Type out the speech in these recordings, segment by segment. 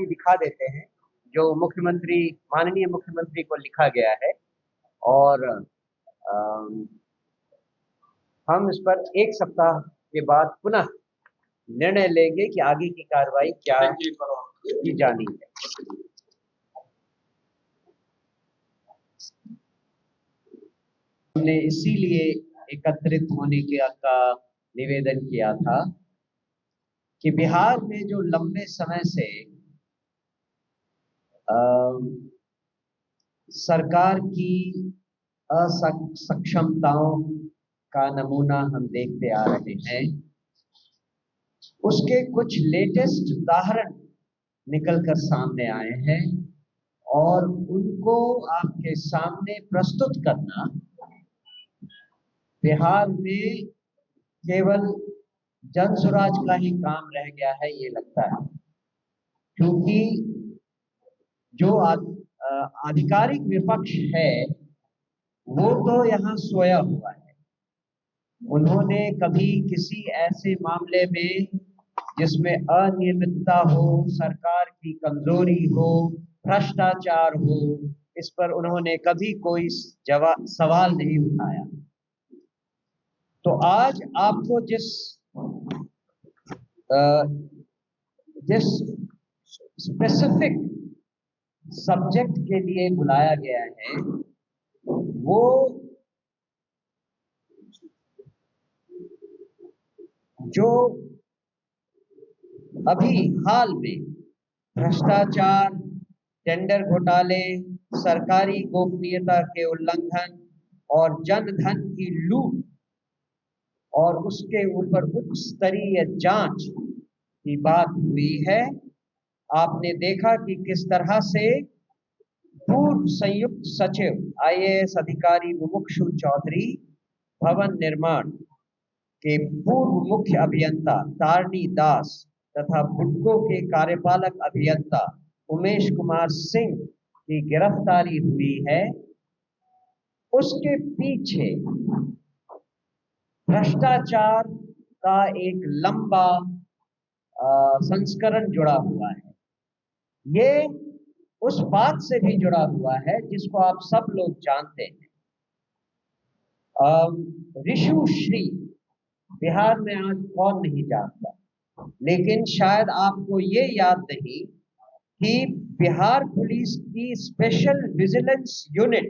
Copy दिखा देते हैं जो मुख्यमंत्री, माननीय मुख्यमंत्री को लिखा गया है, और हम इस पर 1 सप्ताह के बाद पुनः निर्णय लेंगे कि आगे की कार्रवाई क्या की जानी है। हमने इसीलिए एकत्रित होने का निवेदन किया था कि बिहार में जो लंबे समय से सरकार की असक्षमताओं का नमूना हम देखते आ रहे हैं, उसके कुछ लेटेस्ट उदाहरण निकलकर सामने आए हैं और उनको आपके सामने प्रस्तुत करना बिहार में केवल जनसुराज का ही काम रह गया है, ये लगता है। क्योंकि जो आधिकारिक विपक्ष है वो तो यहाँ सोया हुआ है। उन्होंने कभी किसी ऐसे मामले में जिसमें अनियमितता हो, सरकार की कमजोरी हो, भ्रष्टाचार हो, इस पर उन्होंने कभी कोई सवाल नहीं उठाया। तो आज आपको जिस स्पेसिफिक सब्जेक्ट के लिए बुलाया गया है वो जो अभी हाल में भ्रष्टाचार, टेंडर घोटाले, सरकारी गोपनीयता के उल्लंघन और जनधन की लूट और उसके ऊपर उच्च स्तरीय जांच की बात हुई है। आपने देखा कि किस तरह से पूर्व संयुक्त सचिव IAS अधिकारी मुमुक्षु चौधरी, भवन निर्माण के पूर्व मुख्य अभियंता तारणी दास तथा बुडको के कार्यपालक अभियंता उमेश कुमार सिंह की गिरफ्तारी हुई है। उसके पीछे भ्रष्टाचार का एक लंबा संस्करण जुड़ा हुआ है। ये उस बात से भी जुड़ा हुआ है जिसको आप सब लोग जानते हैं। ऋषु श्री बिहार में आज कौन नहीं जानता, लेकिन शायद आपको ये याद नहीं कि बिहार पुलिस की स्पेशल विजिलेंस यूनिट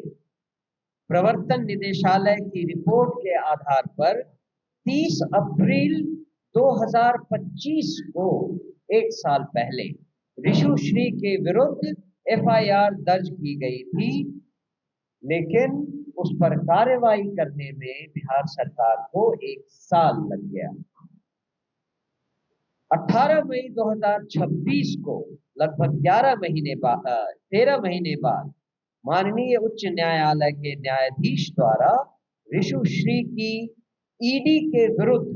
प्रवर्तन निदेशालय की रिपोर्ट के आधार पर 30 अप्रैल 2025 को 1 साल पहले ऋषु श्री के विरुद्ध FIR दर्ज की गई थी, लेकिन उस पर कार्रवाई करने में बिहार सरकार को 1 साल लग गया। 18 मई 2026 को लगभग 13 महीने बाद माननीय उच्च न्यायालय के न्यायाधीश द्वारा ऋषु श्री की ED के विरुद्ध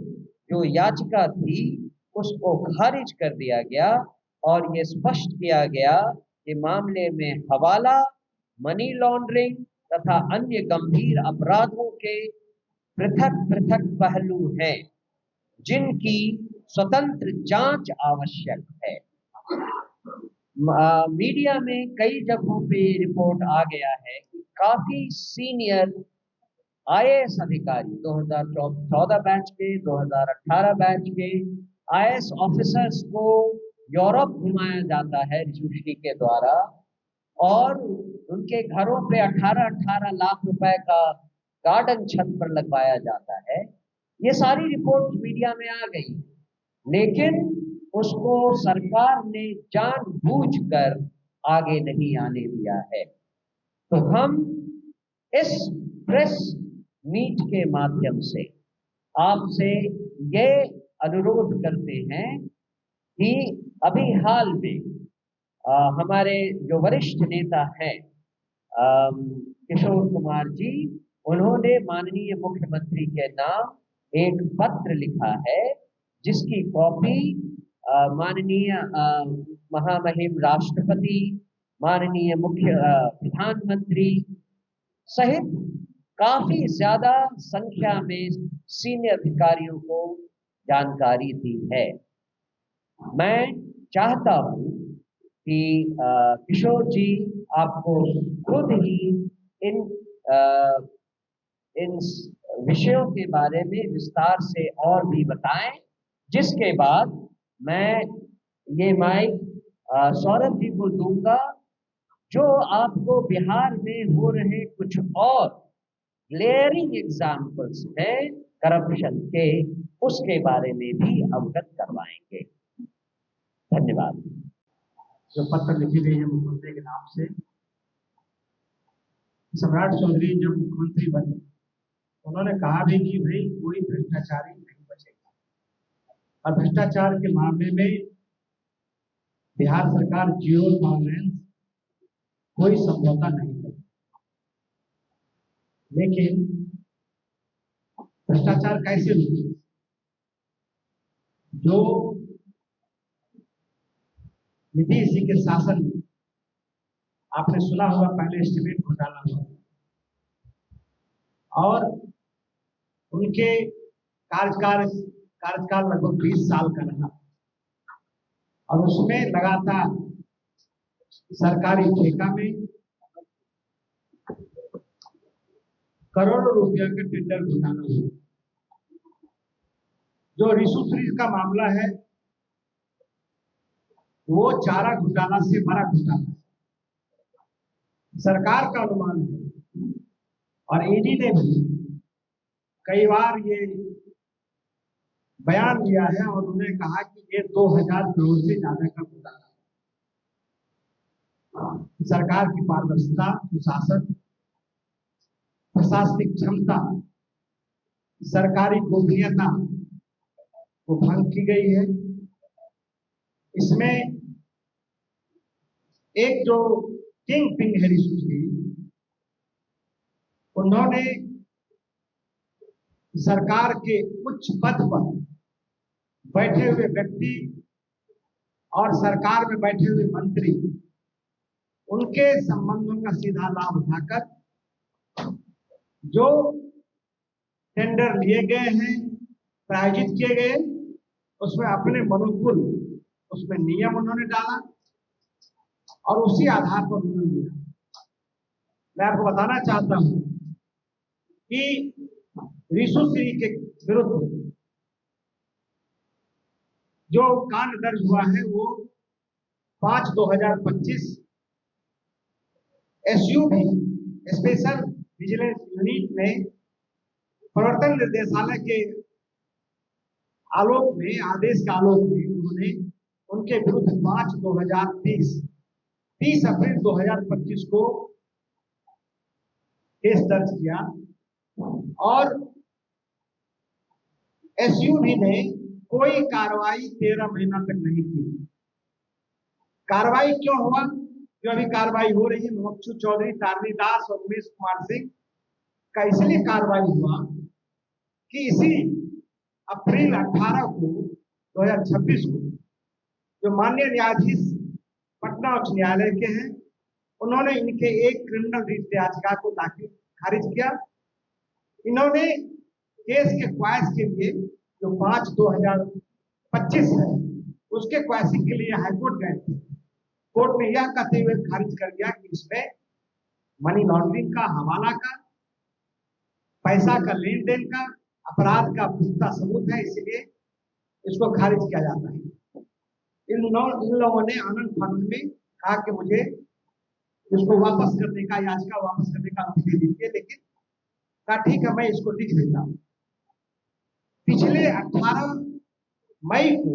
जो याचिका थी उसको खारिज कर दिया गया और ये स्पष्ट किया गया कि मामले में हवाला, मनी लॉन्ड्रिंग तथा अन्य गंभीर अपराधों के पृथक पृथक पहलू हैं जिनकी स्वतंत्र जांच आवश्यक है। मीडिया में कई जगहों पे रिपोर्ट आ गया है कि काफी सीनियर IAS अधिकारी 2014 बैच के, 2018 बैच के IAS ऑफिसर्स को यूरोप घुमाया जाता है ऋषु श्री के द्वारा और उनके घरों पे 18-18 लाख रुपए का गार्डन छत पर लगवाया जाता है। ये सारी रिपोर्ट मीडिया में आ गई, लेकिन उसको सरकार ने जानबूझकर आगे नहीं आने दिया है। तो हम इस प्रेस मीट के माध्यम से आपसे ये अनुरोध करते हैं कि अभी हाल में हमारे जो वरिष्ठ नेता हैं किशोर कुमार जी, उन्होंने माननीय मुख्यमंत्री के नाम एक पत्र लिखा है जिसकी कॉपी माननीय महामहिम राष्ट्रपति, माननीय मुख्य प्रधानमंत्री सहित काफी ज्यादा संख्या में सीनियर अधिकारियों को जानकारी दी है। मैं चाहता हूं कि किशोर जी आपको खुद ही इन अ, इन विषयों के बारे में विस्तार से और भी बताएं, जिसके बाद मैं ये माइक सौरभ जी को दूंगा, जो आपको बिहार में हो रहे कुछ और ग्लेयरिंग एग्जाम्पल्स है करप्शन के, उसके बारे में भी अवगत करवाएंगे। धन्यवाद। जो पत्र लिखी गई है मुख्यमंत्री के नाम से, सम्राट चौधरी जब मुख्यमंत्री बने उन्होंने कहा भी कि भाई कोई भ्रष्टाचारी नहीं बचेगा, और भ्रष्टाचार के मामले में बिहार सरकार जीरो टॉलरेंस, कोई समझौता नहीं करेगी। लेकिन भ्रष्टाचार कैसे रुके? जो नीतीश जी के शासन में आपने सुना होगा पहले एस्टीमेट घोटाला हुआ, और उनके कार्यकाल लगभग 20 साल का रहा, और उसमें लगातार सरकारी ठेका में करोड़ों रुपया का टेंडर घोटाला हुआ। जो रिसुश्री का मामला है वो चारा घोटाला से बड़ा घोटाला सरकार का अनुमान है, और ईडी ने भी कई बार ये बयान दिया है और उन्होंने कहा कि ये 2000 करोड़ से ज्यादा का घोटाला। सरकार की पारदर्शिता, सुशासन, प्रशासनिक क्षमता, सरकारी गोपनीयता को भंग की गई है। इसमें एक जो किंग पिन है रिसुश्री, उन्होंने सरकार के उच्च पद पर बैठे हुए व्यक्ति और सरकार में बैठे हुए मंत्री, उनके संबंधों का सीधा लाभ उठाकर जो टेंडर लिए गए हैं, प्रायोजित किए गए, उसमें अपने मनोकुल उसमें नियम उन्होंने डाला और उसी आधार पर उन्होंने लिया। मैं आपको बताना चाहता हूं कि रिसुश्री के विरुद्ध जो कांड दर्ज हुआ है वो 5/2025 एसयूवी स्पेशल विजिलेंस यूनिट ने प्रवर्तन निर्देशालय के आलोक में, आदेश के आलोक में उन्होंने उनके विरुद्ध 30 अप्रैल 2025 को केस दर्ज किया, और एसयूवी ने कोई कार्रवाई 13 महीना तक नहीं की। कार्रवाई क्यों हुआ? जो अभी कार्रवाई हो रही है मुख्यु चौधरी, तारनी दास और उमेश कुमार सिंह का इसलिए कार्रवाई हुआ कि इसी अप्रैल 18 को 2026 को जो माननीय न्यायाधीश पटना उच्च न्यायालय के हैं, उन्होंने इनके एक क्रिमिनल रिट याचिका को खारिज किया। इन्होंने केस के क्वाइस के लिए जो 5/2025 है उसके क्वाइसिंग के लिए हाईकोर्ट गए थे। कोर्ट ने यह कहते हुए खारिज कर दिया कि इसमें मनी लॉन्ड्रिंग का, हवाला का, पैसा का लेन देन का, अपराध का पुख्ता सबूत है, इसलिए इसको खारिज किया जाता है। इन लोगों ने आनंद फानन में कहा कि मुझे इसको वापस करने का, याचिका वापस करने का अनुमति दे दीजिए, लेकिन कहा ठीक है मैं इसको लिख देता हूं। पिछले 18 मई को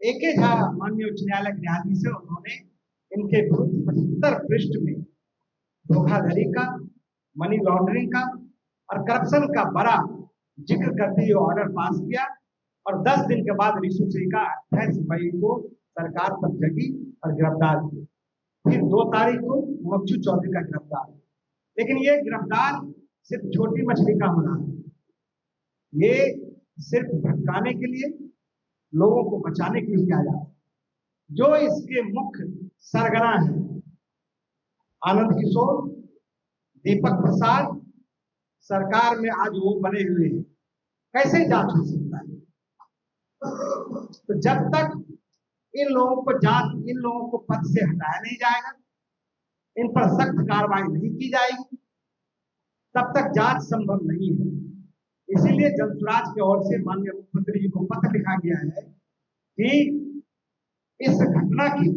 AK झा माननीय उच्च न्यायालय के न्यायाधीश है, उन्होंने इनके विरुद्ध 75 पृष्ठ में धोखाधड़ी का, मनी लॉन्ड्रिंग का और करप्शन का बड़ा जिक्र करते हुए ऑर्डर पास किया, और 10 दिन के बाद रिसुश्री का 28 मई को सरकार पर जगी और गिरफ्तार किया। फिर 2 तारीख को मुख्यु चौधरी का गिरफ्तार। लेकिन ये गिरफ्तार सिर्फ छोटी मछली का होना है, ये सिर्फ भटकाने के लिए, लोगों को बचाने के लिए किया जाता है। जो इसके मुख्य सरगना है आनंद किशोर, दीपक प्रसाद, सरकार में आज वो बने हुए हैं, कैसे जांच हो सकता है? तो जब तक इन लोगों को पद से हटाया नहीं जाएगा, इन पर सख्त कार्रवाई नहीं की जाएगी, तब तक जांच संभव नहीं है। इसीलिए जनसुराज की ओर से माननीय मुख्यमंत्री जी को पत्र लिखा गया है कि इस घटना की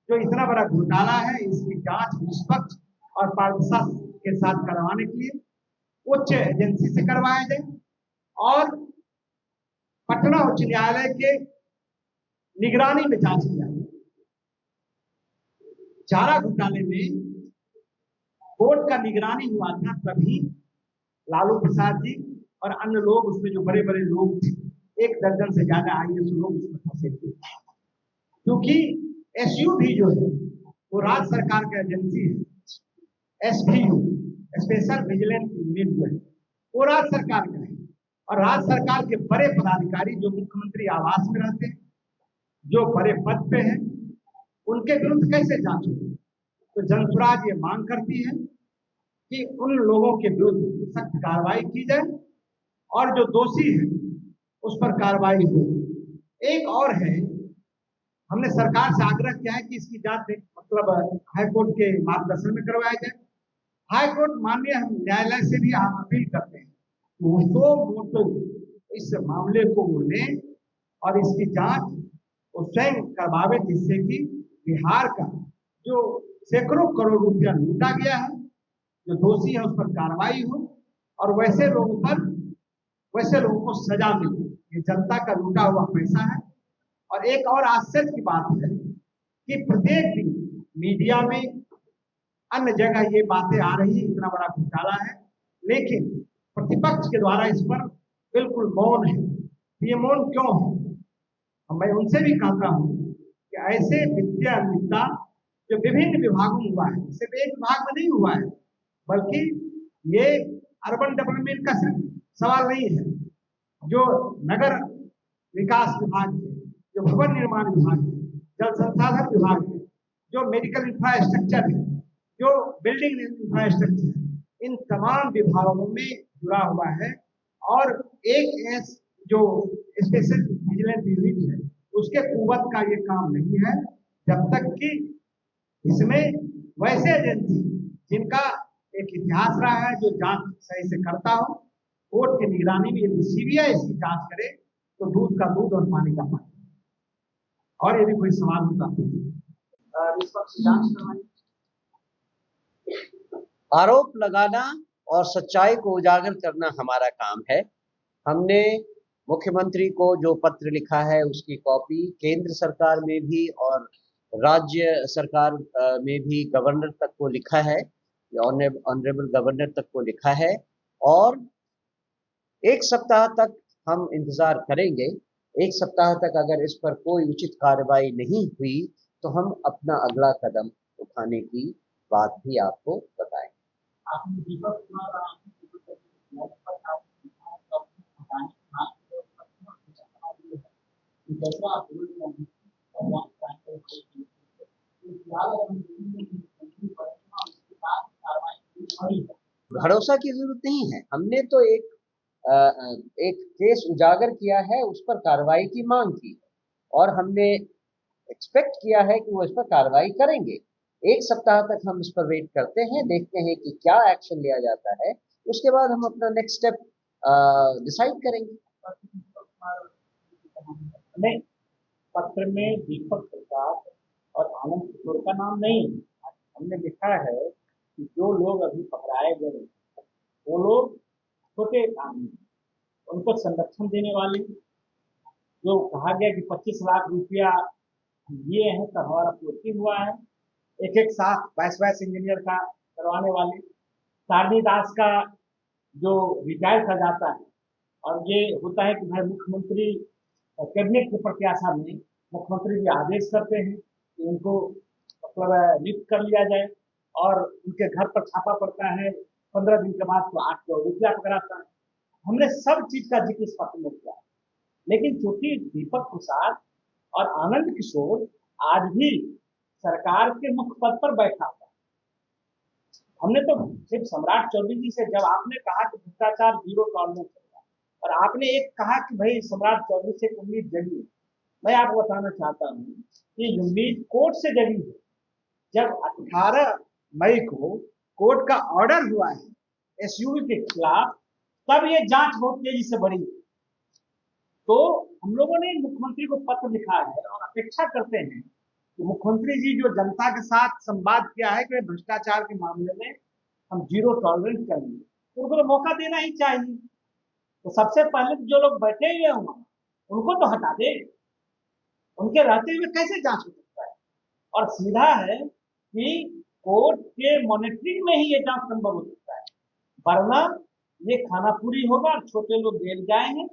जो इतना बड़ा घोटाला है, इसकी जांच निष्पक्ष और पारदर्शिता के साथ करवाने के लिए उच्च एजेंसी से करवाया जाए और पटना उच्च न्यायालय के निगरानी में जांच किया जाए। चारा घोटाले में कोर्ट का निगरानी हुआ था, तभी लालू प्रसाद जी और अन्य लोग, उसमें जो बड़े बड़े लोग थे, 1 दर्जन से ज्यादा IAS लोग उसमें फंसे थे। क्योंकि SUV जो है वो राज्य सरकार का एजेंसी है, SVU स्पेशल विजिलेंस यूनिट जो है वो राज्य सरकार का है, और राज्य सरकार के बड़े पदाधिकारी जो मुख्यमंत्री आवास में रहते हैं, जो बड़े पद पे हैं, उनके विरुद्ध कैसे जांच होगी? तो जनसुराज ये मांग करती है कि उन लोगों के विरुद्ध सख्त कार्रवाई की जाए और जो दोषी है उस पर कार्रवाई हो। एक और है, हमने सरकार से आग्रह किया है कि इसकी जांच मतलब हाईकोर्ट के मार्गदर्शन में करवाया जाए। हाईकोर्ट माननीय न्यायालय से भी हम अपील करते हैं कि वो मोटो इस मामले को वो लें और इसकी जांच वो स्वयं करवावे, जिससे कि बिहार का जो सैकड़ों करोड़ रुपया लूटा गया है, जो दोषी है उस पर कार्रवाई हो और वैसे लोगों को सजा मिले। ये जनता का लूटा हुआ पैसा है। और एक और आश्चर्य की बात है कि प्रत्येक दिन मीडिया में अन्य जगह ये बातें आ रही है, इतना बड़ा घोटाला है, लेकिन प्रतिपक्ष के द्वारा इस पर बिल्कुल मौन है। ये मौन क्यों है? मैं उनसे भी कहता हूं कि ऐसे वित्तीय अनियमितता जो विभिन्न विभागों में हुआ है, सिर्फ एक विभाग में नहीं हुआ है, बल्कि ये अर्बन डेवलपमेंट का सिर्फ सवाल नहीं है, जो नगर विकास विभाग है, जो भवन निर्माण विभाग है, जल संसाधन विभाग है, जो मेडिकल इंफ्रास्ट्रक्चर है, जो बिल्डिंग इंफ्रास्ट्रक्चर है, इन तमाम विभागों में जुड़ा हुआ है। और एक जो स्पेशल विजिलेंस यूनिट है, उसके कुवत का ये काम नहीं है जब तक कि इसमें वैसे एजेंसी जिनका एक इतिहास रहा है, जो जांच सही से करता हो, कोर्ट की निगरानी में यदि CBI इसकी जांच करे तो दूध का दूध और पानी का पानी। और यदि कोई सवाल होता तो निष्पक्ष जांच करवाई। आरोप लगाना और सच्चाई को उजागर करना हमारा काम है। हमने मुख्यमंत्री को जो पत्र लिखा है उसकी कॉपी केंद्र सरकार में भी और राज्य सरकार में भी गवर्नर तक को लिखा है, ऑनरेबल गवर्नर तक को लिखा है, और 1 सप्ताह तक हम इंतजार करेंगे। 1 सप्ताह तक अगर इस पर कोई उचित कार्रवाई नहीं हुई तो हम अपना अगला कदम उठाने की बात भी आपको बताएं। भरोसा की जरूरत नहीं है। हमने तो एक केस उजागर किया है, उस पर कार्रवाई की मांग की और हमने एक्सपेक्ट किया है कि वो इस पर कार्रवाई करेंगे। 1 सप्ताह तक हम इस पर वेट करते हैं, देखते हैं कि क्या एक्शन लिया जाता है, उसके बाद हम अपना नेक्स्ट स्टेप डिसाइड करेंगे। नहीं, पत्र में दीपक प्रसाद और आनंद किशोर का नाम नहीं है। हमने लिखा है कि जो लोग अभी पकड़ाए गए वो लोग छोटे आदमी, उनको संरक्षण देने वाले, जो कहा गया कि 25 लाख रुपया ये है तो हमारा पूर्ति हुआ है, एक साथ वाइस इंजीनियर का करवाने वाले, तारनी दास का जो रिटायर कर जाता है, और ये होता है कि भाई मुख्यमंत्री कैबिनेट के प्रत्याशा में मुख्यमंत्री जी आदेश करते हैं कि उनको मतलब नियुक्त कर लिया जाए और उनके घर पर छापा पड़ता है, 15 दिन के बाद तो 8 करोड़ रुपया पकड़ाता है। हमने सब चीज का जिक्र इस पत्र में किया, लेकिन चूंकि दीपक प्रसाद और आनंद किशोर आज भी सरकार के मुख्य पद पर बैठा हुआ, हमने तो सिर्फ सम्राट चौधरी जी से, जब आपने कहा कि भ्रष्टाचार 0 टॉलरेंस होगा और आपने एक कहा कि भाई सम्राट चौधरी से उम्मीद जगी, मैं आपको बताना चाहता हूँ कि ये नीट कोर्ट से जगी है। जब 18 मई को कोर्ट का ऑर्डर हुआ है एसयूवी के खिलाफ, तब ये जांच बहुत तेजी से बढ़ी। तो हम लोगों ने मुख्यमंत्री को पत्र लिखा है और अपेक्षा करते हैं कि मुख्यमंत्री जी जो जनता के साथ संवाद किया है कि भ्रष्टाचार के मामले में हम जीरो टॉलरेंस करेंगे, तो उनको तो मौका देना ही चाहिए। तो सबसे पहले जो लोग बैठे हुए होंगे उनको तो हटा दे। उनके रहते हुए कैसे जांच हो सकता है? और सीधा है कि कोर्ट के मॉनिटरिंग में ही ये जांच संभव हो सकता है, वरना ये खाना पूरी होगा और छोटे लोग जेल जाएंगे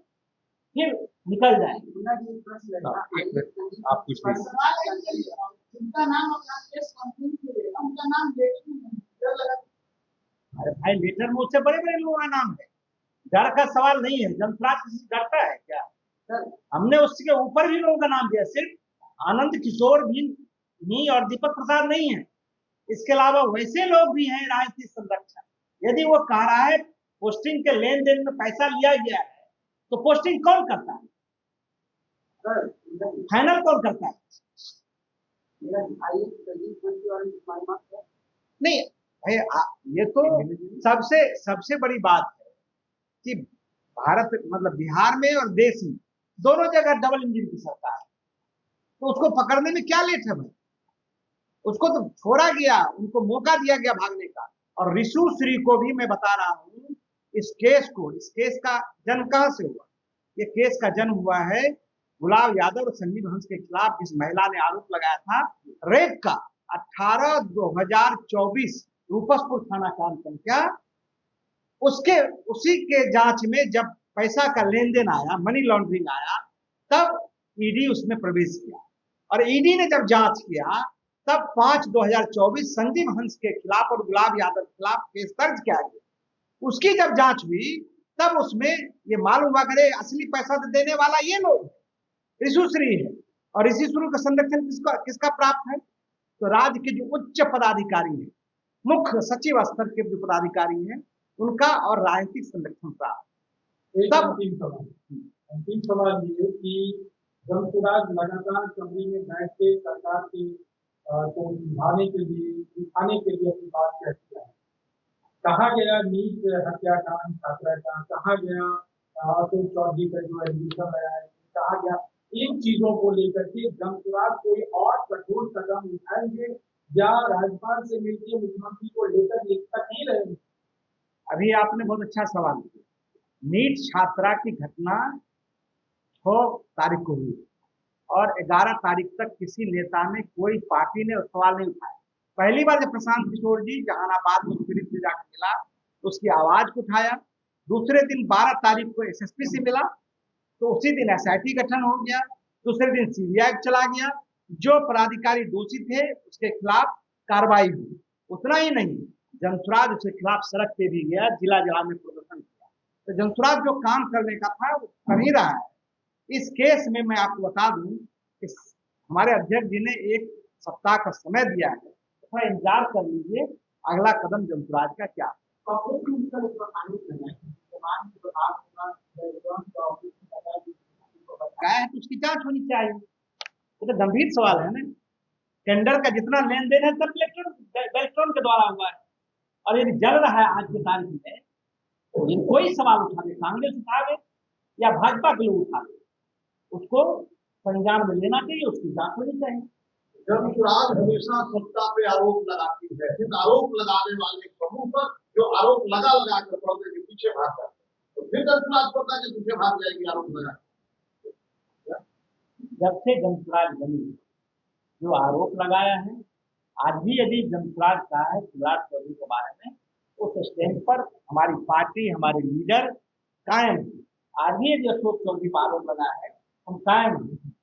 फिर निकल जाएंगे। आप कुछ उनका नाम अपना केस कंप्लीट करें, उनका नाम अरे भाई लेटर में उससे बड़े बड़े लोगों का नाम है। डर का सवाल नहीं है। जनता किसी से डरता है क्या? हमने उसके ऊपर भी लोगों का नाम दिया, सिर्फ आनंद किशोर भी और दीपक प्रसाद नहीं है। इसके अलावा वैसे लोग भी हैं राजनीतिक संरक्षक। यदि वो कह रहा है पोस्टिंग के लेन देन में पैसा लिया गया है, तो पोस्टिंग कौन करता है? फाइनल कौन करता है? नहीं भाई, ये तो सबसे बड़ी बात है कि भारत मतलब बिहार में और देश में दोनों जगह डबल इंजन की सरकार है। तो उसको पकड़ने में क्या लेट है भाई? उसको तो छोड़ा गया, उनको मौका दिया गया भागने का। और ऋषु श्री को भी मैं बता रहा हूं, इस केस का जन्म कहां से हुआ? ये केस का जन्म हुआ है गुलाब यादव और संजीव हंस के खिलाफ, जिस महिला ने आरोप लगाया था रेप का। 18/2024 रूपसपुर थाना कांड संख्या, उसी के जांच में जब पैसा का लेन देन आया, मनी लॉन्ड्रिंग आया, तब ईडी उसमें प्रवेश किया। और ईडी ने जब जांच किया, तब 5/2024 संजीव हंस के खिलाफ और गुलाब यादव के खिलाफ केस दर्ज किया गया। उसकी जब जांच हुई, तब उसमें ये मालूम हुआ करे असली पैसा देने वाला ये लोग ऋषुश्री है। और ऋषुश्री का संरक्षण किसका प्राप्त है? तो राज्य के जो उच्च पदाधिकारी है, मुख्य सचिव स्तर के जो पदाधिकारी हैं, उनका और राजनीतिक संरक्षण प्राप्त। अंतिम सवाल ये कि जमशेदराज लगातार कमरे में बैठ के सरकार की को दिखाने के लिए अपनी बात कहती है। कहा गया नीट हत्याकांड छात्रा का, कहा गया अतुल चौधरी का जो एडमिशन आया है, कहा गया इन चीजों को लेकर के जमशेदराज कोई और कठोर कदम उठाएंगे या राज्यपाल से मिलकर मुख्यमंत्री को लेकर एक तक नहीं रहेंगे? अभी आपने बहुत अच्छा सवाल किया। नीट छात्रा की घटना 6 तारीख को हुई और 11 तारीख तक किसी नेता ने, कोई पार्टी ने सवाल नहीं उठाया। पहली बार जब प्रशांत किशोर जी जहानाबाद में पीड़ित से जाकर मिला, तो उसकी आवाज को उठाया। दूसरे दिन 12 तारीख को एसएसपी से मिला, तो उसी दिन एसआईटी गठन हो गया। दूसरे दिन सीबीआई चला गया, जो पदाधिकारी दोषी थे उसके खिलाफ कार्रवाई हुई। उतना ही नहीं, जमशेदराज उसके खिलाफ सड़क पे भी गया, जिला जिला में प्रदर्शन किया। तो जमशेदराज जो काम करने का था वो कर ही रहा है। इस केस में मैं आपको बता दूं कि हमारे अध्यक्ष जी ने 1 सप्ताह का समय दिया है, थोड़ा इंतजार कर लीजिए अगला कदम जमशेदराज का क्या है। तो उसकी जांच होनी चाहिए। ये तो गंभीर सवाल है ना। टेंडर का जितना लेन देन है सब इलेक्ट्रॉन के द्वारा हुआ है। और यदि जल रहा है आज के तारीख में, तो ये कोई सवाल उठा ले, कांग्रेस उठावे या भाजपा के लोग उठावे, उसको संज्ञान में लेना चाहिए, उसकी जांच होनी चाहिए। जमशेदराज हमेशा सत्ता पे आरोप लगाती है, इस आरोप लगाने वाले समूह पर जो आरोप लगा कर पर्दे के पीछे भाग जाते हैं, तो फिर जमशेदराज पर्दा के पीछे भाग जाएगी आरोप लगा। जब से जमशेदराज बनी, जो आरोप लगाया है, आज भी यदि जमशेदराज का है शिवराज चौधरी के बारे में, उस स्टैंड पर हमारी पार्टी, हमारे लीडर कायम है। आज भी यदि अशोक चौधरी पर आरोप लगा है, हम कायम हैं।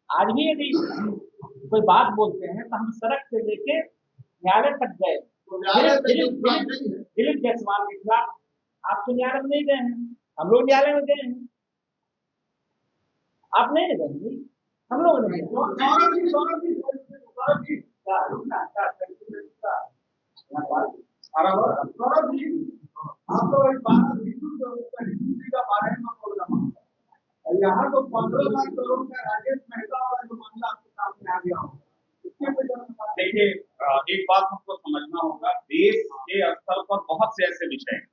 आज भी यदि कोई बात बोलते हैं तो हम सड़क से लेके न्यायालय तक गए। दिलीप जायसवाल के खिलाफ आप तो न्यायालय में नहीं गए हैं, हम लोग न्यायालय में गए हैं। आप नहीं गए, हम लोग नहीं यहाँ तो 15 लाख करोड़ का राजेश मेहता वाला जो मामला आपके सामने आ गया हो, इसमें कोई जनता देखिए, एक बात हमको समझना होगा, देश के स्तर पर बहुत से ऐसे विषय हैं।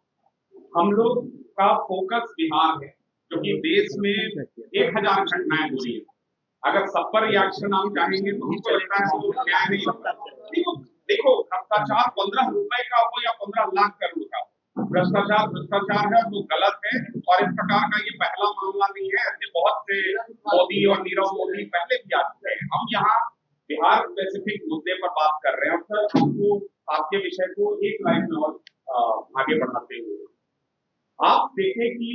हम लोग का फोकस बिहार है, क्योंकि देश में 1000 घटनाएं हो रही है। अगर सब पर रिएक्शन हम चाहेंगे तो हमको लगता है वो न्याय नहीं होगा। देखो, भ्रष्टाचार 15 रुपए का हो या 15 लाख करोड़ का हो, भ्रष्टाचार है, वो गलत है। और इस प्रकार का ये पहला मामला नहीं है, ऐसे बहुत से मोदी और नीरव मोदी पहले भी आ चुके हैं। हम यहाँ बिहार स्पेसिफिक मुद्दे पर बात कर रहे हैं। सर, हमको आपके विषय को एक लाइन में और आगे बढ़ाते हुए आप देखें कि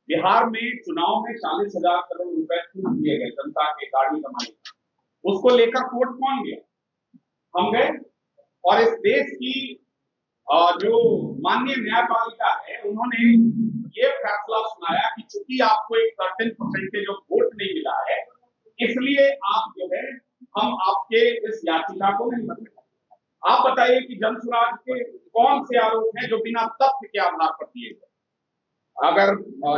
बिहार में चुनाव में 40,000 करोड़ रुपए छूट दिए गए जनता के गाड़ी कमाई, उसको लेकर कोर्ट कौन गया? हम गए। और इस देश की जो माननीय न्यायपालिका है, उन्होंने ये फैसला सुनाया कि चूंकि आपको एक सर्टेन परसेंटेज ऑफ वोट नहीं मिला है, इसलिए आप जो है हम आपके इस याचिका को नहीं मान सकते। आप बताइए कि जनसुराज के कौन से आरोप हैं जो बिना तथ्य के आधार पर दिए गए? अगर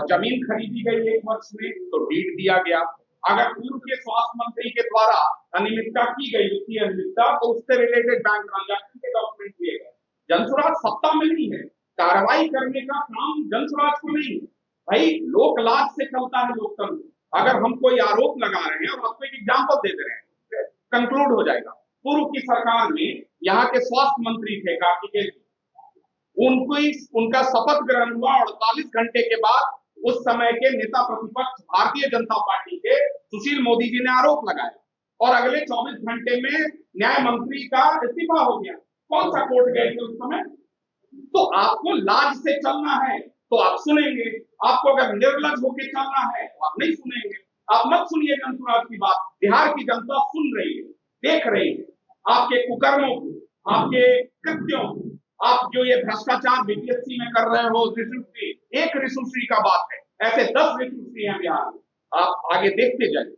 जमीन खरीदी गई 1 वर्ष में तो डीड दिया गया। अगर पूर्व के स्वास्थ्य मंत्री के द्वारा अनियमितता की गई, वित्तीय अनियमितता, तो उससे रिलेटेड बैंक ट्रांजैक्शन के डॉक्यूमेंट दिए गए। जनसुराज सत्ता में नहीं है, कार्रवाई करने का काम जनसुराज को नहीं है। भाई, लोक लाज से चलता है लोकतंत्र। अगर हम कोई आरोप लगा रहे हैं और आपको एक एग्जाम्पल दे दे रहे हैं, कंक्लूड हो जाएगा। पूर्व की सरकार में यहाँ के स्वास्थ्य मंत्री थे कार्तिकेय, उनका शपथ ग्रहण हुआ 48 घंटे के बाद उस समय के नेता प्रतिपक्ष भारतीय जनता पार्टी के सुशील मोदी जी ने आरोप लगाया और अगले 24 घंटे में न्याय मंत्री का इस्तीफा हो गया। कौन सा कोर्ट गए थे उस समय? तो आपको लाज से चलना है तो आप सुनेंगे, आपको अगर निर्लज होकर चलना है तो आप नहीं सुनेंगे। आप मत सुनिए जनसुराज की बात। बिहार की जनता सुन रही है, देख रही है आपके कुकर्मों को, आपके कृत्यों को। आप जो ये भ्रष्टाचार बीपीएससी में कर रहे हो, ऋषुश्री, एक ऋषुश्री का बात है, ऐसे 10 ऋषुश्री हैं बिहार में। आप आगे देखते जाइए।